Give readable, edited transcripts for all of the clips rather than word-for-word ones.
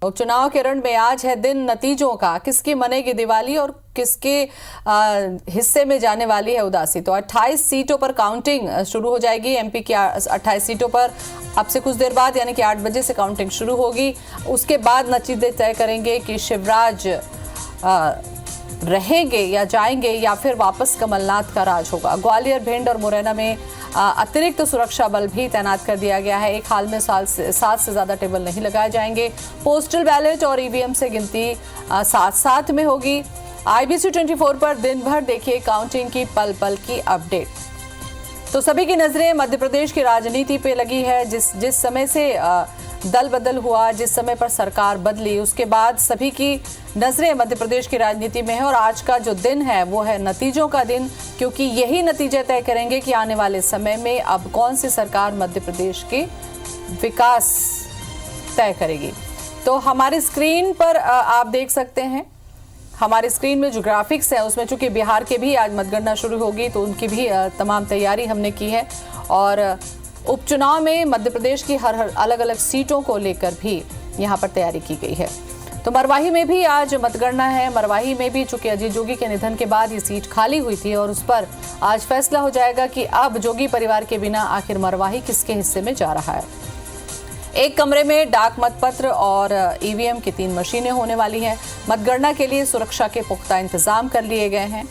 उपचुनाव के रण में आज है दिन नतीजों का। किसकी मनेगी दिवाली और किसके हिस्से में जाने वाली है उदासी। तो 28 सीटों पर काउंटिंग शुरू हो जाएगी। एमपी की 28 सीटों पर अब से कुछ देर बाद यानी कि 8 बजे से काउंटिंग शुरू होगी। उसके बाद नतीजे तय करेंगे कि शिवराज रहेंगे या जाएंगे या फिर वापस कमलनाथ का राज होगा। ग्वालियर, भिंड और मुरैना में अतिरिक्त सुरक्षा बल भी तैनात कर दिया गया है। एक हाल में 7 से ज्यादा टेबल नहीं लगाए जाएंगे। पोस्टल बैलेट और ईवीएम से गिनती साथ साथ में होगी। IBC 24 पर दिन भर देखिए काउंटिंग की पल पल की अपडेट। तो सभी की नजरें मध्य प्रदेश की राजनीति पे लगी है। जिस समय से दल बदल हुआ, जिस समय पर सरकार बदली, उसके बाद सभी की नजरें मध्य प्रदेश की राजनीति में है। और आज का जो दिन है वो है नतीजों का दिन, क्योंकि यही नतीजे तय करेंगे कि आने वाले समय में अब कौन सी सरकार मध्य प्रदेश की विकास तय करेगी। तो हमारी स्क्रीन पर आप देख सकते हैं, हमारी स्क्रीन में जो ग्राफिक्स है उसमें चूंकि बिहार के भी आज मतगणना शुरू होगी तो उनकी भी तमाम तैयारी हमने की है। और उपचुनाव में मध्य प्रदेश की हर अलग अलग सीटों को लेकर भी यहाँ पर तैयारी की गई है। तो मरवाही में भी आज मतगणना है। मरवाही में भी चूंकि अजीत जोगी के निधन के बाद ये सीट खाली हुई थी और उस पर आज फैसला हो जाएगा कि अब जोगी परिवार के बिना आखिर मरवाही किसके हिस्से में जा रहा है। एक कमरे में डाक मतपत्र और ईवीएम की 3 मशीनें होने वाली हैं। मतगणना के लिए सुरक्षा के पुख्ता इंतजाम कर लिए गए हैं।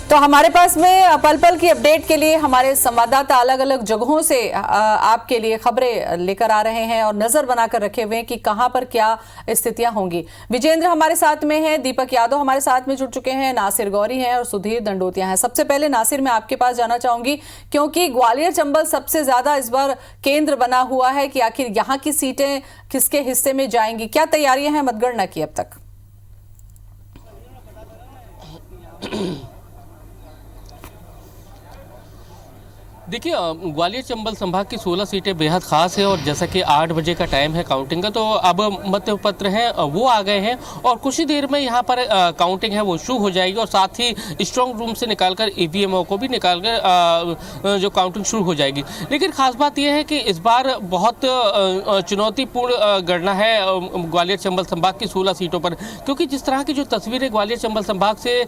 तो हमारे पास में पल पल की अपडेट के लिए हमारे संवाददाता अलग अलग जगहों से आपके लिए खबरें लेकर आ रहे हैं और नजर बनाकर रखे हुए हैं कि कहां पर क्या स्थितियां होंगी। विजेंद्र हमारे साथ में है, दीपक यादव हमारे साथ में जुड़ चुके हैं, नासिर गौरी हैं और सुधीर दंडोतिया हैं। सबसे पहले नासिर, मैं आपके पास जाना चाहूंगी क्योंकि ग्वालियर चंबल सबसे ज्यादा इस बार केंद्र बना हुआ है कि आखिर यहाँ की सीटें किसके हिस्से में जाएंगी। क्या तैयारियां हैं मतगणना की अब तक? देखिए, ग्वालियर चंबल संभाग की 16 सीटें बेहद खास है और जैसा कि 8 बजे का टाइम है काउंटिंग का, तो अब मतपत्र हैं वो आ गए हैं और कुछ ही देर में यहाँ पर काउंटिंग है वो शुरू हो जाएगी और साथ ही स्ट्रॉन्ग रूम से निकालकर ईवीएम को भी निकालकर जो काउंटिंग शुरू हो जाएगी। लेकिन खास बात यह है कि इस बार बहुत चुनौतीपूर्ण गणना है ग्वालियर चंबल संभाग की 16 सीटों पर, क्योंकि जिस तरह की जो तस्वीरें ग्वालियर चंबल संभाग से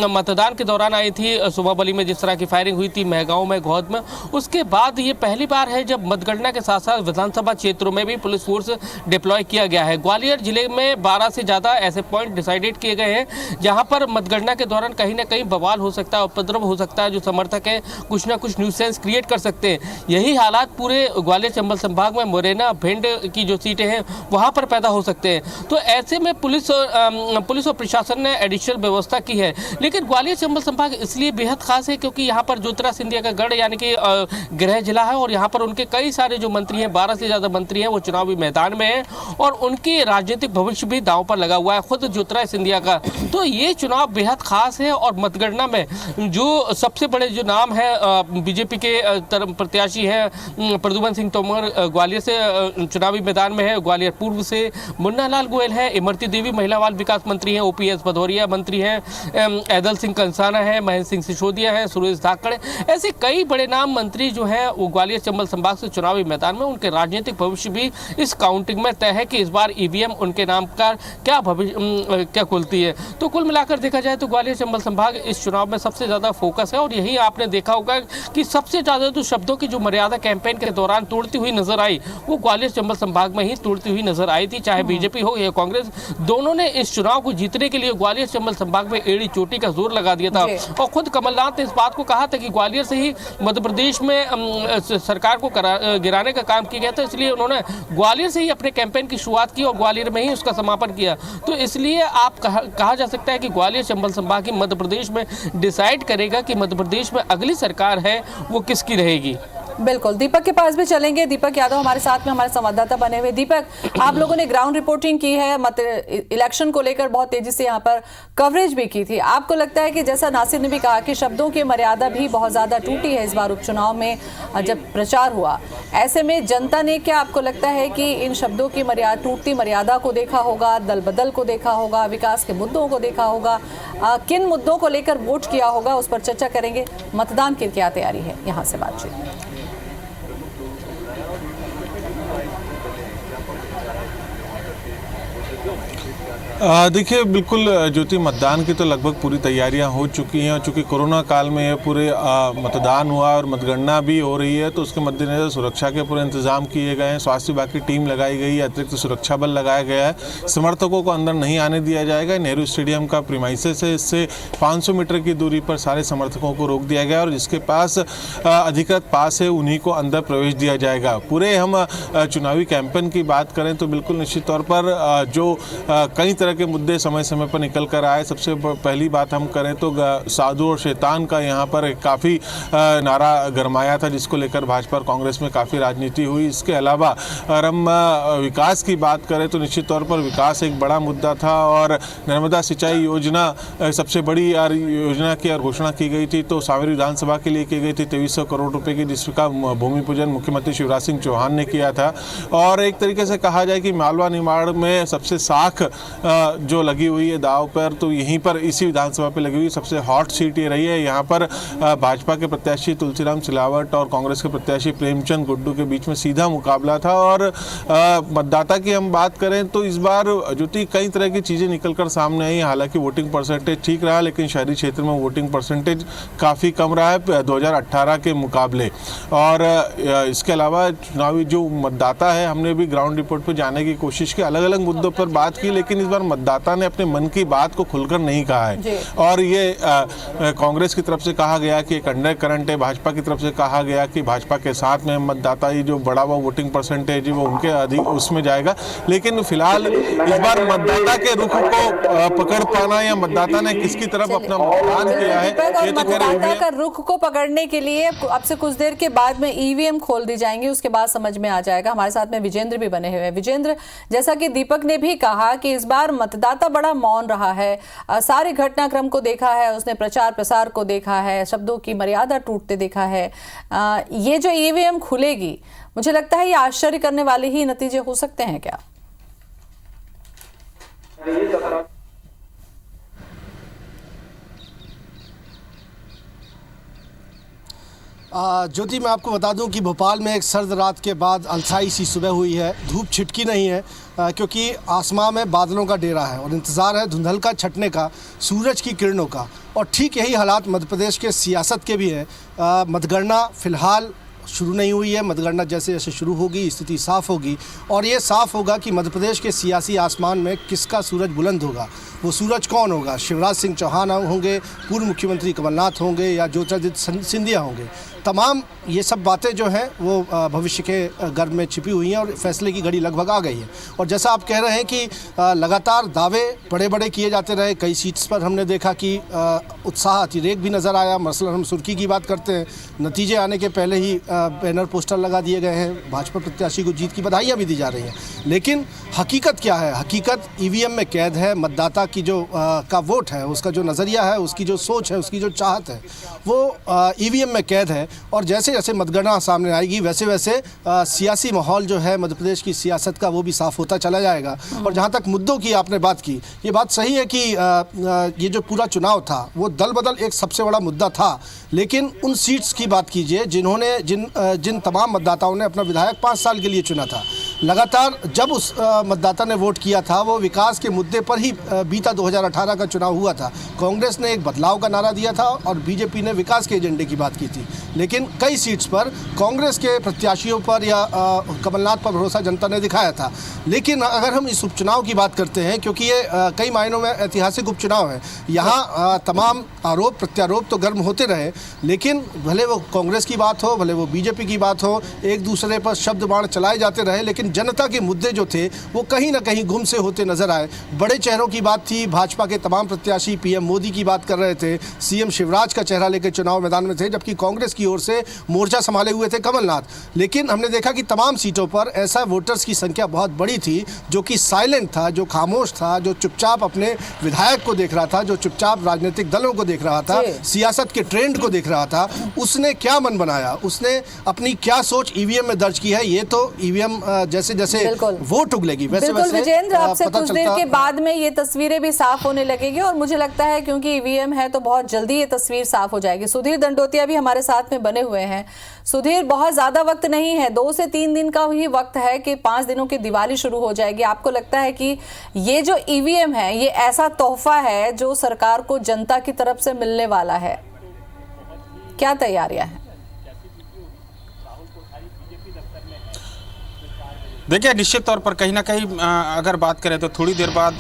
मतदान के दौरान आई थी, सुबह बली में जिस तरह की फायरिंग हुई थी, महगांव में, में, उसके बाद ये पहली बार है जब मतगणना के साथ साथ विधानसभा क्षेत्रों में भी पुलिस फोर्स डिप्लॉय किया गया है। ग्वालियर जिले में 12 से ज्यादा ऐसे पॉइंट डिसाइडेड किए गए हैं जहां पर मतगणना के दौरान कहीं ना कहीं बवाल हो सकता है, उपद्रव हो सकता है, जो समर्थक है कुछ ना कुछ न्यूसेंस क्रिएट कर सकते हैं। यही हालात पूरे ग्वालियर चंबल संभाग में मुरैना, भिंड की जो सीटें हैं वहां पर पैदा हो सकते हैं। तो ऐसे में पुलिस और प्रशासन ने एडिशनल व्यवस्था की है। लेकिन ग्वालियर चंबल संभाग इसलिए बेहद खास है क्योंकि यहाँ पर ज्योतिरादित्य सिंधिया का गढ़ यानी कि गृह जिला है और यहाँ पर उनके कई सारे जो मंत्री हैं, 12 से ज्यादा मंत्री हैं, वो चुनावी मैदान में हैं और उनके राजनीतिक भविष्य भी दांव पर लगा हुआ है, खुद ज्योतिरादित्य सिंधिया का। तो ये चुनाव बेहद खास है और मतगणना में जो सबसे बड़े जो नाम है बीजेपी के प्रत्याशी हैं प्रद्युमन सिंह तोमर ग्वालियर से चुनावी मैदान में है, ग्वालियर पूर्व से मुन्ना लाल गोयल है, इमरती देवी महिला बाल विकास मंत्री हैं, OPS भदौरिया मंत्री हैं, ऐदल सिंह कंसाना है, महेंद्र सिंह सिसोदिया है, सुरेश धाकड़, ऐसे कई बड़े नाम मंत्री जो हैं वो ग्वालियर चंबल संभाग से चुनावी मैदान में, उनके राजनीतिक भविष्य भी इस काउंटिंग में तय है कि इस बार ईवीएम उनके नाम का क्या खुलती है। तो कुल मिलाकर देखा जाए तो ग्वालियर चंबल संभाग इस चुनाव में सबसे ज्यादा फोकस है और यही आपने देखा होगा कि सबसे ज्यादा तो शब्दों की जो मर्यादा कैंपेन के दौरान तोड़ती हुई नजर आई वो ग्वालियर चंबल संभाग में ही तोड़ती हुई नजर आई थी। चाहे बीजेपी हो या कांग्रेस, दोनों ने इस चुनाव को जीतने के लिए ग्वालियर चंबल संभाग में एड़ी चोटी का जोर लगा दिया था और खुद कमलनाथ ने इस बात को कहा था कि ग्वालियर से ही मध्य प्रदेश में सरकार को गिराने का काम किया गया था, इसलिए उन्होंने ग्वालियर से ही अपने कैंपेन की शुरुआत की और ग्वालियर में ही उसका समापन किया। तो इसलिए आप कहा जा सकता है कि ग्वालियर चंबल संभाग की मध्य प्रदेश में डिसाइड करेगा कि मध्य प्रदेश में अगली सरकार है वो किसकी रहेगी। बिल्कुल, दीपक के पास भी चलेंगे। दीपक यादव हमारे साथ में, हमारे संवाददाता बने हुए। दीपक, आप लोगों ने ग्राउंड रिपोर्टिंग की है, इलेक्शन को लेकर बहुत तेजी से यहाँ पर कवरेज भी की थी। आपको लगता है कि जैसा नासिर ने भी कहा कि शब्दों की मर्यादा भी बहुत ज्यादा टूटी है इस बार उपचुनाव में जब प्रचार हुआ, ऐसे में जनता ने, क्या आपको लगता है कि इन शब्दों की टूटती मर्यादा को देखा होगा, दल बदल को देखा होगा, विकास के मुद्दों को देखा होगा, किन मुद्दों को लेकर वोट किया होगा, उस पर चर्चा करेंगे। मतदान की क्या तैयारी है, यहाँ से बातचीत। देखिए, बिल्कुल ज्योति, मतदान की तो लगभग पूरी तैयारियां हो चुकी हैं और चूंकि कोरोना काल में ये पूरे मतदान हुआ और मतगणना भी हो रही है, तो उसके मद्देनजर सुरक्षा के पूरे इंतजाम किए गए हैं। स्वास्थ्य विभाग की टीम लगाई गई है, अतिरिक्त सुरक्षा बल लगाया गया है। समर्थकों को अंदर नहीं आने दिया जाएगा। नेहरू स्टेडियम का प्रीमाइसेस है, इससे 500 मीटर की दूरी पर सारे समर्थकों को रोक दिया गया और जिसके पास अधिकृत पास है उन्हीं को अंदर प्रवेश दिया जाएगा। पूरे हम चुनावी कैंपेन की बात करें तो बिल्कुल निश्चित तौर पर जो कई तरह के मुद्दे समय समय पर निकल कर आए। सबसे पहली बात हम करें तो साधु और शैतान का यहाँ पर काफ़ी नारा गरमाया था, जिसको लेकर भाजपा और कांग्रेस में काफ़ी राजनीति हुई। इसके अलावा अगर हम विकास की बात करें तो निश्चित तौर पर विकास एक बड़ा मुद्दा था और नर्मदा सिंचाई योजना सबसे बड़ी योजना की और घोषणा की गई थी, तो सावेरी विधानसभा के लिए की गई थी 2300 करोड़ रुपये की, जिसका भूमि पूजन मुख्यमंत्री शिवराज सिंह चौहान ने किया था। और एक तरीके से कहा जाए कि मालवा निमाड़ में सबसे साख जो लगी हुई है दाव पर, तो यहीं पर इसी विधानसभा पे लगी हुई सबसे हॉट सीट ये रही है। यहाँ पर भाजपा के प्रत्याशी तुलसीराम सिलावट और कांग्रेस के प्रत्याशी प्रेमचंद गुड्डू के बीच में सीधा मुकाबला था। और मतदाता की हम बात करें तो इस बार ज्योति कई तरह की चीज़ें निकल कर सामने आई। हालांकि वोटिंग परसेंटेज ठीक रहा, लेकिन शहरी क्षेत्र में वोटिंग परसेंटेज काफ़ी कम रहा है 2018 के मुकाबले। और इसके अलावा चुनावी जो मतदाता है, हमने भी ग्राउंड रिपोर्ट पर जाने की कोशिश की, अलग अलग मुद्दों पर बात की, लेकिन इस बार मतदाता ने अपने मन की बात को खुलकर नहीं कहा है। और ये कांग्रेस की तरफ से कहा गया कि एक अंडर करंट है, भाजपा की तरफ से कहा गया कि भाजपा के साथ में मतदाता ही जो बड़ा हुआ वोटिंग परसेंटेज है वो उनके अधिक उसमें जाएगा। लेकिन फिलहाल इस बार मतदाता के रुख को पकड़ पाना या मतदाता ने किसकी तरफ अपना मतदान किया है, ये तो मतदाता का रुख को पकड़ने के लिए अब से कुछ देर के बाद में ईवीएम खोल दी जाएंगी, उसके बाद समझ में आ जाएगा। हमारे साथ में विजेंद्र भी बने हुए हैं। विजेंद्र, जैसा कि दीपक ने भी कहा कि इस बार मतदाता बड़ा मौन रहा है, सारे घटनाक्रम को देखा है, उसने प्रचार प्रसार को देखा है, शब्दों की मर्यादा टूटते देखा है। ये जो ईवीएम खुलेगी, मुझे लगता है ये आश्चर्य करने वाले ही नतीजे हो सकते हैं क्या? ज्योति, मैं आपको बता दूं कि भोपाल में एक सर्द रात के बाद अलसाई सी सुबह हुई है। धूप छिटकी नहीं है क्योंकि आसमां में बादलों का डेरा है और इंतज़ार है धुंधल का छटने का, सूरज की किरणों का। और ठीक यही हालात मध्य प्रदेश के सियासत के भी हैं। मतगणना फ़िलहाल शुरू नहीं हुई है। मतगणना जैसे जैसे शुरू होगी स्थिति साफ होगी और ये साफ होगा कि मध्य प्रदेश के सियासी आसमान में किसका सूरज बुलंद होगा। वो सूरज कौन होगा? शिवराज सिंह चौहान होंगे, पूर्व मुख्यमंत्री कमलनाथ होंगे या ज्योतिरादित्य सिंधिया होंगे? तमाम ये सब बातें जो हैं वो भविष्य के गर्भ में छिपी हुई हैं और फैसले की घड़ी लगभग आ गई है। और जैसा आप कह रहे हैं कि लगातार दावे बड़े बड़े किए जाते रहे। कई सीट्स पर हमने देखा कि उत्साह अतिरेक भी नज़र आया। मसलन हम सुर्खी की बात करते हैं, नतीजे आने के पहले ही बैनर पोस्टर लगा दिए गए हैं, भाजपा प्रत्याशी को जीत की बधाइयाँ भी दी जा रही हैं। लेकिन हकीकत क्या है? हकीकत ईवीएम में कैद है। मतदाता की जो का वोट है, उसका जो नज़रिया है, उसकी जो सोच है, उसकी जो चाहत है, वो ईवीएम में कैद है। और जैसे जैसे मतगणना सामने आएगी वैसे वैसे सियासी माहौल जो है मध्य प्रदेश की सियासत का, वो भी साफ होता चला जाएगा। और जहाँ तक मुद्दों की आपने बात की, ये बात सही है कि ये जो पूरा चुनाव था वो दल बदल एक सबसे बड़ा मुद्दा था। लेकिन उन सीट्स की बात कीजिए जिन तमाम मतदाताओं ने अपना विधायक 5 साल के लिए चुना था। लगातार जब उस मतदाता ने वोट किया था वो विकास के मुद्दे पर ही बीता 2018 का चुनाव हुआ था। कांग्रेस ने एक बदलाव का नारा दिया था और बीजेपी ने विकास के एजेंडे की बात की थी। लेकिन कई सीट्स पर कांग्रेस के प्रत्याशियों पर या कमलनाथ पर भरोसा जनता ने दिखाया था। लेकिन अगर हम इस उपचुनाव की बात करते हैं, क्योंकि ये कई मायनों में ऐतिहासिक उपचुनाव है, यहाँ तमाम आरोप प्रत्यारोप तो गर्म होते रहे, लेकिन भले वो कांग्रेस की बात हो, भले वो बीजेपी की बात हो, एक दूसरे पर शब्द बाण चलाए जाते रहे, लेकिन लेकिन जनता के मुद्दे जो थे वो कहीं ना कहीं गुम से होते नजर आए। बड़े चेहरों की बात थी, भाजपा के तमाम प्रत्याशी पीएम मोदी की बात कर रहे थे, सीएम शिवराज का चेहरा लेकर चुनाव मैदान में थे, जबकि कांग्रेस की ओर से मोर्चा संभाले हुए थे कमलनाथ। लेकिन हमने देखा कि तमाम सीटों पर ऐसा वोटर्स की संख्या बहुत बड़ी थी जो कि साइलेंट था, जो खामोश था, जो चुपचाप अपने विधायक को देख रहा था, जो चुपचाप राजनीतिक दलों को देख रहा था, सियासत के ट्रेंड को देख रहा था। उसने क्या मन बनाया, उसने अपनी क्या सोच ईवीएम में दर्ज की है, ये तो ईवीएम जैसे जैसे वोट उगलेगी वैसे वैसे विजेंद्र, आपसे कुछ देर के बाद में ये तस्वीरें भी साफ होने लगेगी और मुझे लगता है क्योंकि ईवीएम है तो बहुत जल्दी ये तस्वीर साफ हो जाएगी। सुधीर दंडोतिया भी हमारे साथ में बने हुए हैं। सुधीर, बहुत ज्यादा वक्त नहीं है, 2 से 3 दिन का ही वक्त है कि 5 दिनों की दिवाली शुरू हो जाएगी। आपको लगता है कि ये जो ईवीएम है ये ऐसा तोहफा है जो सरकार को जनता की तरफ से मिलने वाला है? क्या तैयारियां हैं? देखिए, निश्चित तौर पर कहीं ना कहीं अगर बात करें तो थोड़ी देर बाद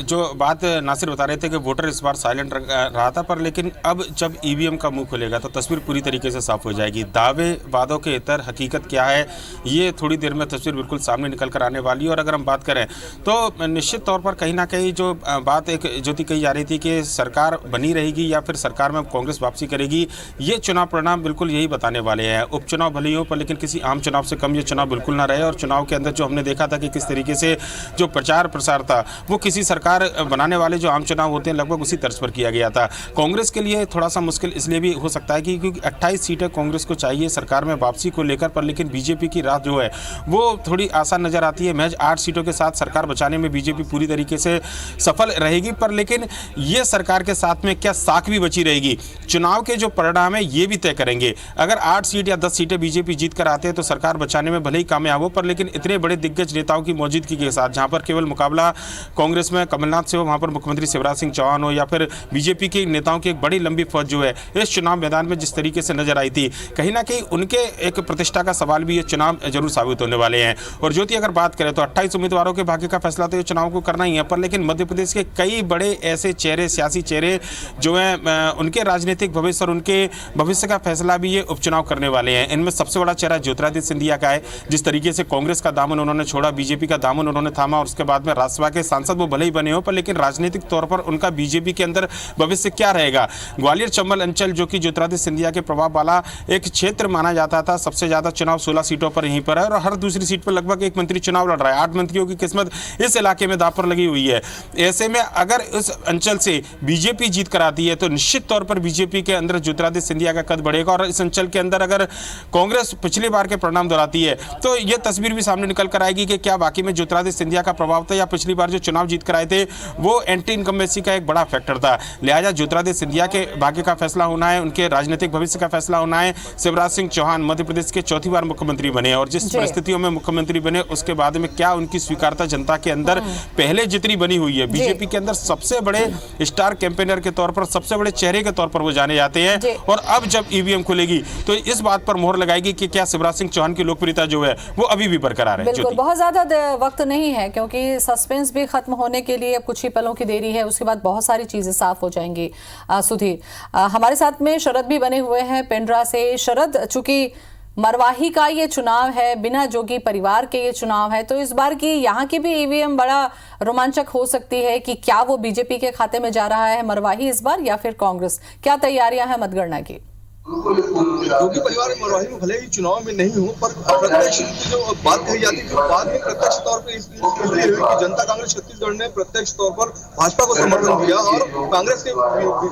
जो बात नासिर बता रहे थे कि वोटर इस बार साइलेंट रहा था, पर लेकिन अब जब ईवीएम का मुंह खुलेगा तो तस्वीर पूरी तरीके से साफ हो जाएगी। दावे वादों के इतर हकीकत क्या है, ये थोड़ी देर में तस्वीर बिल्कुल सामने निकल कर आने वाली है। और अगर हम बात करें तो निश्चित तौर पर कहीं ना कहीं जो बात एक जो कही जा रही थी कि सरकार बनी रहेगी या फिर सरकार में कांग्रेस वापसी करेगी, ये चुनाव परिणाम बिल्कुल यही बताने वाले हैं। उपचुनाव भले ही हो, पर लेकिन किसी आम चुनाव से कम ये चुनाव बिल्कुल ना रहे। और चुनाव के अंदर जो हमने देखा था कि किस तरीके से जो प्रचार प्रसार था वो किसी सरकार बनाने वाले जो आम चुनाव होते हैं लगभग उसी तर्ज पर किया गया था। कांग्रेस के लिए थोड़ा सा मुश्किल इसलिए भी हो सकता है कि क्योंकि 28 सीटें कांग्रेस को चाहिए सरकार में वापसी को लेकर, पर लेकिन बीजेपी की राह जो है वो थोड़ी आसान नजर आती है। महज 8 सीटों के साथ सरकार बचाने में बीजेपी पूरी तरीके से सफल रहेगी, पर लेकिन ये सरकार के साथ में क्या साख भी बची रहेगी, चुनाव के जो परिणाम है ये भी तय करेंगे। अगर 8 सीट या 10 सीटें बीजेपी जीत कर आते हैं तो सरकार बचाने में भले ही कामयाब हो, पर लेकिन इतने बड़े दिग्गज नेताओं की मौजूदगी के साथ, जहां पर केवल मुकाबला कांग्रेस में कमलनाथ से हो, वहां पर मुख्यमंत्री शिवराज सिंह चौहान हो या फिर बीजेपी के नेताओं की एक बड़ी लंबी फौज जो है इस चुनाव मैदान में जिस तरीके से नजर आई थी, कहीं ना कहीं उनके एक प्रतिष्ठा का सवाल भी ये चुनाव जरूर साबित होने वाले हैं। और ज्योति, अगर बात करें तो 28 उम्मीदवारों के भाग्य का फैसला तो ये चुनाव को करना ही है, पर लेकिन मध्य प्रदेश के कई बड़े ऐसे चेहरे, सियासी चेहरे जो हैं, उनके राजनीतिक भविष्य और उनके भविष्य का फैसला भी ये उपचुनाव करने वाले हैं। इनमें सबसे बड़ा चेहरा ज्योतिरादित्य सिंधिया का है। जिस तरीके से कांग्रेस का दामन उन्होंने छोड़ा, बीजेपी का दामन उन्होंने थामा और उसके बाद में राज्यसभा के सांसद वो भले ही बने हो, पर लेकिन राजनीतिक तौर पर उनका बीजेपी के अंदर भविष्य क्या रहेगा। ग्वालियर चंबल अंचल जो कि ज्योतिरादित्य सिंधिया के प्रभाव वाला एक क्षेत्र माना जाता था, सबसे ज्यादा चुनाव 16 सीटों पर यहीं पर है और हर दूसरी सीट पर लगभग एक मंत्री चुनाव लड़ रहा है। 8 मंत्रियों की किस्मत इस इलाके में दांव पर लगी हुई है। ऐसे में अगर इस अंचल से बीजेपी जीत कर आती है तो निश्चित तौर पर बीजेपी के अंदर ज्योतिरादित्य सिंधिया का कद बढ़ेगा। और इस अंचल के अंदर अगर कांग्रेस पिछली बार के परिणाम दोहराती है तो यह तस्वीर भी सामने निकल कर आएगी कि क्या वाकई में ज्योतिरादित्य सिंधिया का प्रभाव था या पिछली बार जो चुनाव जीत कर आए थे वो एंटी इनकम्बेंसी का एक बड़ा फैक्टर था। लिहाजा ज्योतिरादित्य सिंधिया के भाग्य का फैसला होना है, उनके राजनीतिक भविष्य का फैसला होना है। शिवराज सिंह चौहान मध्य प्रदेश के चौथी बार मुख्यमंत्री बने और जिस परिस्थितियों में मुख्यमंत्री बने उसके बाद में क्या उनकी स्वीकारता जनता के अंदर पहले जितनी बनी हुई है। बीजेपी के अंदर सबसे बड़े स्टार कैंपेनर के तौर पर, सबसे बड़े चेहरे के तौर पर वो जाने जाते हैं और अब जब ईवीएम खुलेगी तो इस बात पर मोहर लगाएगी कि क्या शिवराज सिंह चौहान की लोकप्रियता जो है वो अभी भी बरकरार है। बिल्कुल, बहुत ज्यादा वक्त नहीं है क्योंकि सस्पेंस भी खत्म होने के लिए कुछ ही पलों की देरी है, उसके बाद बहुत सारी चीजें साफ हो जाएंगी। सुधीर, हमारे साथ में शरद भी बने हुए हैं पिंडरा से। शरद, चूंकि मरवाही का ये चुनाव है, बिना जोगी परिवार के ये चुनाव है, तो इस बार की यहाँ की भी ईवीएम बड़ा रोमांचक हो सकती है कि क्या वो बीजेपी के खाते में जा रहा है मरवाही इस बार या फिर कांग्रेस? क्या तैयारियां हैं मतगणना की? जोगी परिवार मरवाही में भले ही चुनाव में नहीं हो, पर प्रत्यक्ष जो बात कही जाती है बाद में प्रत्यक्ष तौर पर इसलिए हुई कि जनता कांग्रेस छत्तीसगढ़ ने प्रत्यक्ष तौर पर भाजपा को समर्थन दिया और कांग्रेस के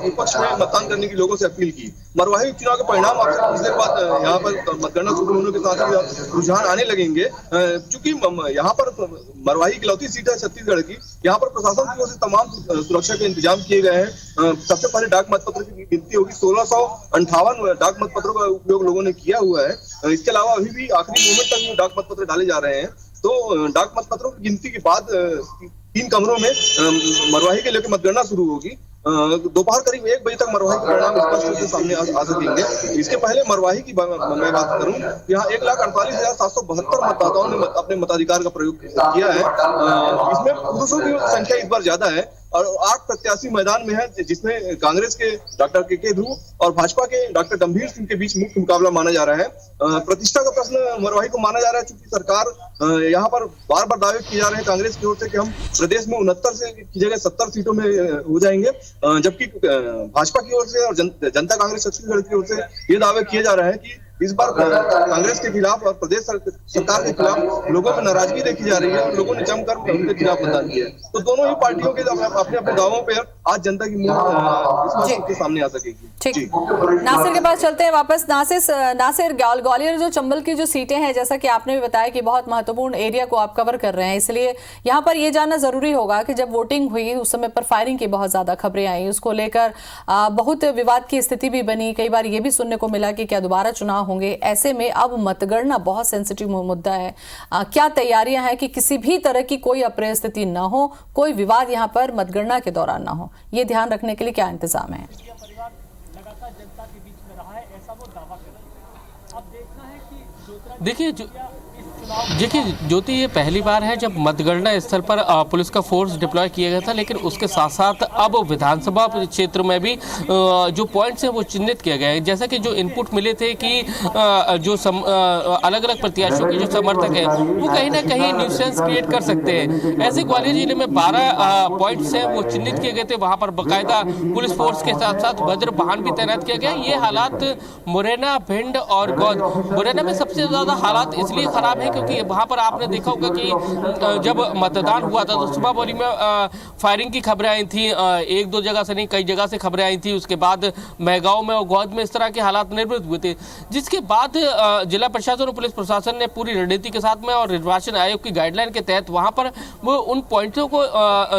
विपक्ष में मतदान करने की लोगों से अपील की। मरवाही चुनाव के परिणाम आपसे कुछ देर बाद यहाँ पर मतगणना शुरू होने के साथ ही रुझान आने लगेंगे। चूंकि यहाँ पर मरवाही इकलौती सीट है छत्तीसगढ़ की, यहाँ पर प्रशासन की ओर से तमाम सुरक्षा के इंतजाम किए गए हैं। सबसे पहले डाक मतपत्र की गिनती होगी, 1658 डाक मतपत्रों का उपयोग लोगों ने किया हुआ है। इसके अलावा अभी भी आखिरी मोमेंट तक डाक मतपत्र डाले जा रहे हैं। तो डाक मतपत्रों की गिनती के बाद 3 कमरों में मरवाही के लेकर मतगणना शुरू होगी। दोपहर करीब 1 बजे तक मरवाही के परिणाम स्पष्ट रूप से सामने आ सकेंगे। इसके पहले मरवाही की मैं बात करूं, यहाँ 1,48,772 मतदाताओं ने अपने मताधिकार का प्रयोग किया है। इसमें पुरुषों की संख्या इस बार ज्यादा है और 8 प्रत्याशी मैदान में है, जिसमें कांग्रेस के डॉक्टर के ध्रुव और भाजपा के डॉक्टर गंभीर सिंह के बीच मुख्य मुकाबला माना जा रहा है। प्रतिष्ठा का प्रश्न मरवाही को माना जा रहा है, चूंकि सरकार यहाँ पर बार बार दावे किए जा रहे हैं कांग्रेस की ओर से कि हम प्रदेश में 69 की जगह 70 सीटों में हो जाएंगे, जबकि भाजपा की ओर से और जनता कांग्रेस छत्तीसगढ़ की ओर से ये दावे किए जा रहे हैं कि इस बार कांग्रेस के खिलाफ और प्रदेश सरकार के खिलाफ लोगों में नाराजगी देखी जा रही है और लोगों ने जमकर उनके खिलाफ मतदान किया है। तो दोनों ही पार्टियों के अपने अपने दावों पर आज जनता की मुंह के सामने आ सकेगी। ठीक, नासिर के पास चलते हैं वापस। नासिर, ग्वालियर जो चंबल की जो सीटें हैं, जैसा कि आपने भी बताया कि बहुत महत्वपूर्ण एरिया को आप कवर कर रहे हैं, इसलिए यहाँ पर ये जानना जरूरी होगा कि जब वोटिंग हुई उस समय पर फायरिंग की बहुत ज्यादा खबरें आई, उसको लेकर बहुत विवाद की स्थिति भी बनी। कई बार ये भी सुनने को मिला कि क्या दोबारा चुनाव होंगे। ऐसे में अब मतगणना बहुत सेंसिटिव मुद्दा है। क्या तैयारियां हैं कि किसी भी तरह की कोई अप्रिय स्थिति न हो, कोई विवाद यहाँ पर मतगणना के दौरान ना हो, ये ध्यान रखने के लिए क्या इंतजाम है? देखिए ज्योति, ये पहली बार है जब मतगणना स्थल पर पुलिस का फोर्स डिप्लॉय किया गया था, लेकिन उसके साथ साथ अब विधानसभा क्षेत्र में भी जो पॉइंट्स हैं वो चिन्हित किए गए हैं। जैसा कि जो इनपुट मिले थे कि जो अलग अलग प्रत्याशियों के जो समर्थक हैं वो कहीं ना कहीं न्यूसेंस क्रिएट कर सकते हैं। ऐसे ग्वालियर जिले में 12 पॉइंट्स हैं वो चिन्हित किए गए थे। वहाँ पर बाकायदा पुलिस फोर्स के साथ साथ वज्र वाहन भी तैनात किया गया। ये हालात मुरैना, भिंड और गौद, मुरैना में सबसे ज़्यादा हालात इसलिए खराब है क्योंकि वहां पर आपने देखा होगा कि जब मतदान हुआ था तो सुबह बोली में फायरिंग की खबरें आई थी, एक दो जगह से नहीं कई जगह से खबरें आई थी। उसके बाद मैगांव में और गौद में इस तरह के हालात निर्मित हुए थे, जिसके बाद जिला प्रशासन और पुलिस प्रशासन ने पूरी रणनीति के साथ में और निर्वाचन आयोग की गाइडलाइन के तहत वहां पर वो उन पॉइंटों को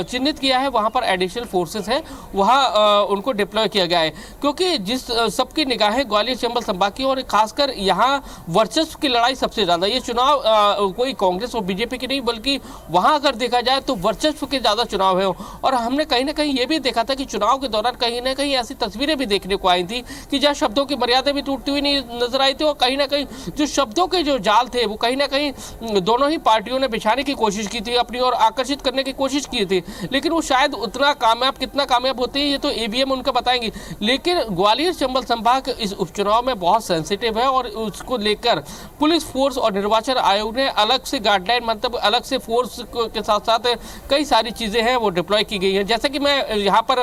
चिन्हित किया है। वहां पर एडिशनल फोर्सेस है, वहां उनको डिप्लॉय किया गया है क्योंकि जिस सबकी निगाहें ग्वालियर चंबल संभाग की और खासकर यहाँ वर्चस्व की लड़ाई सबसे ज्यादा। ये चुनाव कोई कांग्रेस और बीजेपी की नहीं, बल्कि वहां अगर देखा जाए तो वर्चस्व के ज्यादा चुनाव है। और हमने कहीं ना कहीं ये भी देखा था कि चुनाव के दौरान कहीं ना कहीं ऐसी तस्वीरें भी देखने को आई थी कि जहां शब्दों की मर्यादा भी टूटती हुई नहीं नजर आई थी और कहीं ना कहीं जो शब्दों के जो जाल थे वो कहीं ना कहीं दोनों ही पार्टियों ने बिछाने की कोशिश की थी, अपनी ओर आकर्षित करने की कोशिश की थी, लेकिन वो शायद उतना कामयाब कितना कामयाब होते हैं ये तो ईवीएम उनका बताएंगे। लेकिन ग्वालियर चंबल संभाग इस उपचुनाव में बहुत सेंसिटिव है और उसको लेकर पुलिस फोर्स और निर्वाचन आयोग ने अलग से गाइडलाइन, मतलब अलग से फोर्स के साथ साथ कई सारी चीज़ें हैं वो डिप्लॉय की गई हैं। जैसे कि मैं यहाँ पर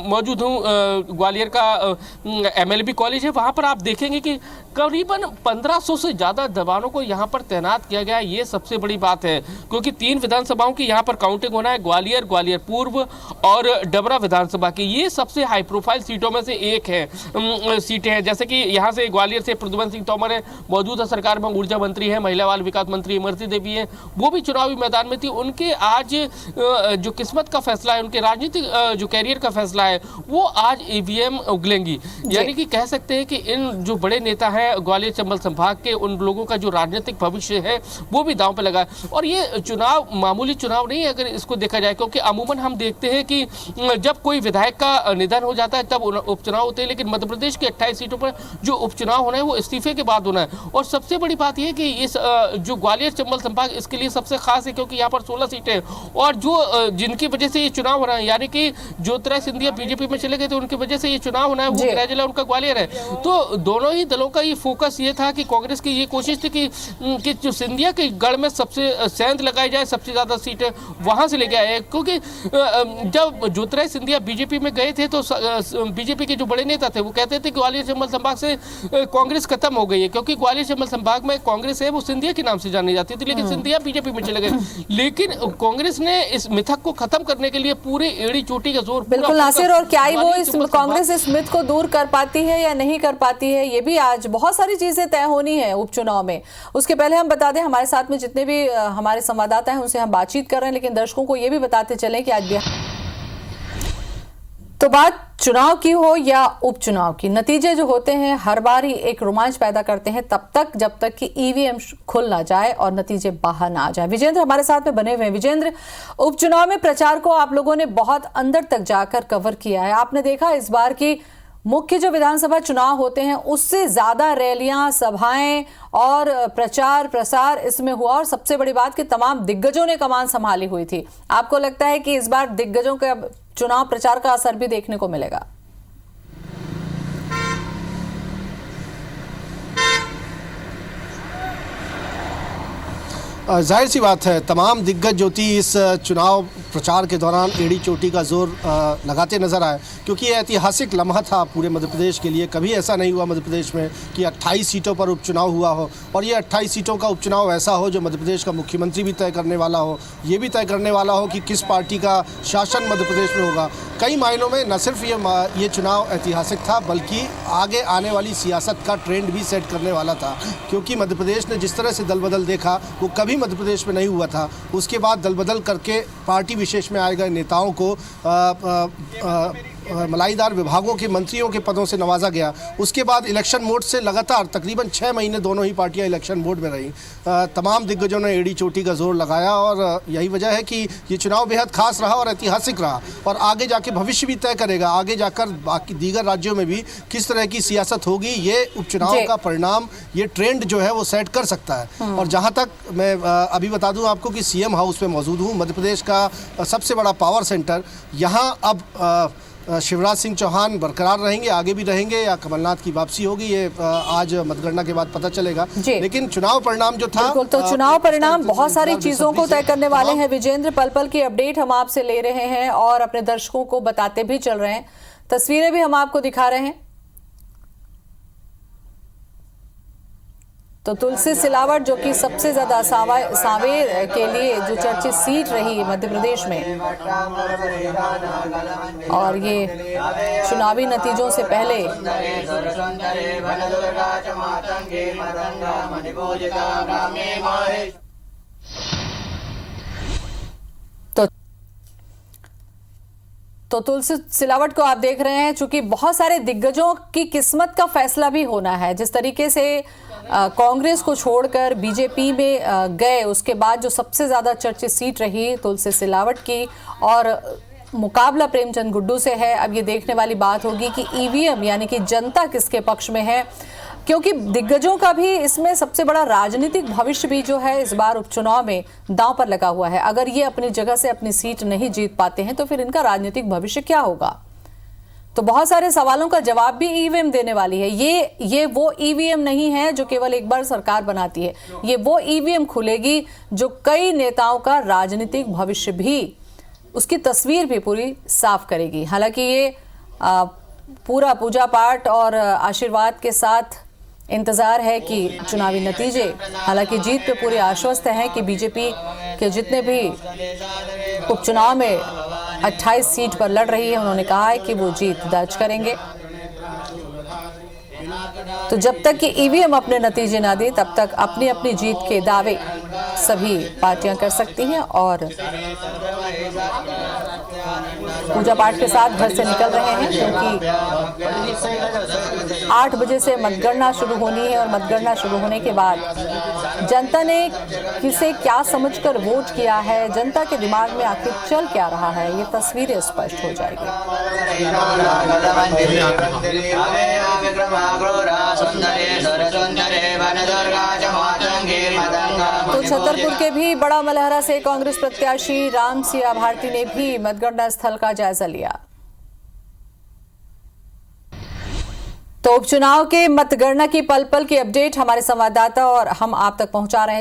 मौजूद हूँ, ग्वालियर का MLB कॉलेज है, वहाँ पर आप देखेंगे कि करीबन 1500 से ज़्यादा जवानों को यहाँ पर तैनात किया गया है। ये सबसे बड़ी बात है क्योंकि 3 विधानसभाओं की यहाँ पर काउंटिंग होना है, ग्वालियर, ग्वालियर पूर्व और डबरा विधानसभा की। ये सबसे हाई प्रोफाइल सीटों में से एक है सीटें हैं। जैसे कि यहाँ से ग्वालियर से प्रद्युमन सिंह तोमर है, मौजूदा सरकार में ऊर्जा मंत्री है, महिला बाल विकास मंत्री इमरती देवी है, वो भी चुनावी मैदान में थी। उनके आज जो किस्मत का फैसला है, उनके राजनीतिक जो कैरियर का फैसला है, वो आज ईवीएम उगलेंगी। यानी कि कह सकते हैं कि इन जो बड़े नेता हैं ग्वालियर चंबल संभाग के, उन लोगों का जो राजनीतिक भविष्य है वो भी दांव पे लगा है। और ये चुनाव मामूली चुनाव नहीं है अगर इसको देखा जाए, क्योंकि अमूमन हम देखते हैं कि जब कोई विधायक का निधन हो जाता है तब उपचुनाव होते हैं, लेकिन मध्य प्रदेश की 28 सीटों पर जो उपचुनाव होना है वो इस्तीफे के बाद होना है। और सबसे बड़ी बात यह है कि इस जो ग्वालियर चंबल संभाग इसके लिए सबसे खास है क्योंकि यहाँ पर 16 सीटें हैं और जो जिनकी वजह से ये चुनाव हो रहा है, यानी कि ज्योतिरादित्य सिंधिया बीजेपी में चले गए थे, उनकी वजह से ये चुनाव होना है, वो गृह जिला उनका ग्वालियर है। तो दोनों ही दलों का ये फोकस ये था कि कांग्रेस की ये कोशिश थी कि जो सिंधिया के गढ़ में सबसे सेंध लगाई जाए, सबसे ज्यादा सीटें वहां से लेके आए। क्योंकि जब ज्योतिरादित्य सिंधिया बीजेपी में गए थे तो बीजेपी के जो बड़े नेता थे वो कहते थे ग्वालियर चंबल संभाग से कांग्रेस खत्म हो गई है, क्योंकि ग्वालियर चंबल संभाग में कांग्रेस है वो सिंधिया के नाम से जानी जाती थी, लेकिन सिंधिया बीजेपी में चले गए। लेकिन कांग्रेस ने इस मिथक को खत्म करने के लिए पूरे एड़ी चोटी का जोर, बिल्कुल नासिर, और क्या ही वो इस कांग्रेस इस मिथ को दूर कर पाती है या नहीं कर पाती है, ये भी आज बहुत सारी चीजें तय होनी है उपचुनाव में। उसके पहले हम बता दें, हमारे साथ में जितने भी हमारे संवाददाता हैं उनसे हम बातचीत कर रहे हैं, लेकिन दर्शकों को ये भी बताते चलें कि आज तो बात चुनाव की हो या उपचुनाव की, नतीजे जो होते हैं हर बार ही एक रोमांच पैदा करते हैं तब तक जब तक कि ईवीएम खुल ना जाए और नतीजे बाहर ना आ जाए। विजेंद्र हमारे साथ में बने हुए हैं। विजेंद्र, उपचुनाव में प्रचार को आप लोगों ने बहुत अंदर तक जाकर कवर किया है, आपने देखा इस बार की मुख्य जो विधानसभा चुनाव होते हैं उससे ज्यादा रैलियां, सभाएं और प्रचार प्रसार इसमें हुआ। और सबसे बड़ी बात कि तमाम दिग्गजों ने कमान संभाली हुई थी। आपको लगता है कि इस बार दिग्गजों का चुनाव प्रचार का असर भी देखने को मिलेगा? जाहिर सी बात है, तमाम दिग्गज ज्योति इस चुनाव प्रचार के दौरान एड़ी चोटी का जोर लगाते नजर आए, क्योंकि ये ऐतिहासिक लम्हा था पूरे मध्य प्रदेश के लिए। कभी ऐसा नहीं हुआ मध्य प्रदेश में कि 28 सीटों पर उपचुनाव हुआ हो, और ये 28 सीटों का उपचुनाव ऐसा हो जो मध्य प्रदेश का मुख्यमंत्री भी तय करने वाला हो, ये भी तय करने वाला हो कि किस पार्टी का शासन मध्य प्रदेश में होगा। कई मायनों में न सिर्फ ये चुनाव ऐतिहासिक था, बल्कि आगे आने वाली सियासत का ट्रेंड भी सेट करने वाला था, क्योंकि मध्य प्रदेश ने जिस तरह से दल बदल देखा वो कभी मध्य प्रदेश में नहीं हुआ था। उसके बाद दल बदल करके पार्टी विशेष में आए गए नेताओं को मलाईदार विभागों के मंत्रियों के पदों से नवाजा गया। उसके बाद इलेक्शन मोड से लगातार तकरीबन 6 महीने दोनों ही पार्टियां इलेक्शन मोड में रहीं। तमाम दिग्गजों ने एड़ी चोटी का जोर लगाया, और यही वजह है कि ये चुनाव बेहद खास रहा और ऐतिहासिक रहा, और आगे जाके भविष्य भी तय करेगा। आगे जाकर बाकी दीगर राज्यों में भी किस तरह की सियासत होगी, ये उपचुनाव का परिणाम, ये ट्रेंड जो है वो सेट कर सकता है। और जहाँ तक मैं अभी बता दूँ आपको कि सीएम हाउस में मौजूद हूँ, मध्य प्रदेश का सबसे बड़ा पावर सेंटर। यहाँ अब शिवराज सिंह चौहान बरकरार रहेंगे, आगे भी रहेंगे, या कमलनाथ की वापसी होगी, ये आज मतगणना के बाद पता चलेगा। लेकिन चुनाव परिणाम जो था, बिल्कुल, तो चुनाव परिणाम बहुत सारी चीजों को तय करने वाले हैं। विजेंद्र, पल पल की अपडेट हम आपसे ले रहे हैं और अपने दर्शकों को बताते भी चल रहे हैं, तस्वीरें भी हम आपको दिखा रहे हैं। तो तुलसी सिलावट जो कि सबसे ज्यादा सांवेर के लिए जो चर्चित सीट रही मध्य प्रदेश में, और ये चुनावी नतीजों से पहले तो तुलसी सिलावट को आप देख रहे हैं। चूंकि बहुत सारे दिग्गजों की किस्मत का फैसला भी होना है, जिस तरीके से कांग्रेस को छोड़कर बीजेपी में गए, उसके बाद जो सबसे ज्यादा चर्चित सीट रही तुलसी सिलावट की, और मुकाबला प्रेमचंद गुड्डू से है। अब ये देखने वाली बात होगी कि ईवीएम यानी कि जनता किसके पक्ष में है, क्योंकि दिग्गजों का भी इसमें सबसे बड़ा राजनीतिक भविष्य भी जो है इस बार उपचुनाव में दांव पर लगा हुआ है। अगर ये अपनी जगह से अपनी सीट नहीं जीत पाते हैं तो फिर इनका राजनीतिक भविष्य क्या होगा? तो बहुत सारे सवालों का जवाब भी ईवीएम देने वाली है। ये वो ईवीएम नहीं है जो केवल एक बार सरकार बनाती है, ये वो ईवीएम खुलेगी जो कई नेताओं का राजनीतिक भविष्य भी, उसकी तस्वीर भी पूरी साफ करेगी। हालांकि ये पूरा पूजा पाठ और आशीर्वाद के साथ इंतजार है कि चुनावी नतीजे, हालांकि जीत पे पूरे आश्वस्त हैं कि बीजेपी के जितने भी उपचुनाव में 28 सीट पर लड़ रही है, उन्होंने कहा है कि वो जीत दर्ज करेंगे। तो जब तक कि ईवीएम अपने नतीजे ना दे तब तक अपनी अपनी जीत के दावे सभी पार्टियां कर सकती हैं, और पूजा पाठ के साथ घर से निकल रहे हैं, क्योंकि 8 बजे से मतगणना शुरू होनी है, और मतगणना शुरू होने के बाद जनता ने किसे क्या समझकर वोट किया है, जनता के दिमाग में आखिर चल क्या रहा है, ये तस्वीरें स्पष्ट हो जाएगी। तो छतरपुर के भी बड़ा मलहरा से कांग्रेस प्रत्याशी राम सिया भारती ने भी मतगणना स्थल का जायजा लिया। तो उपचुनाव के मतगणना की पल पल की अपडेट हमारे संवाददाता और हम आप तक पहुंचा रहे हैं।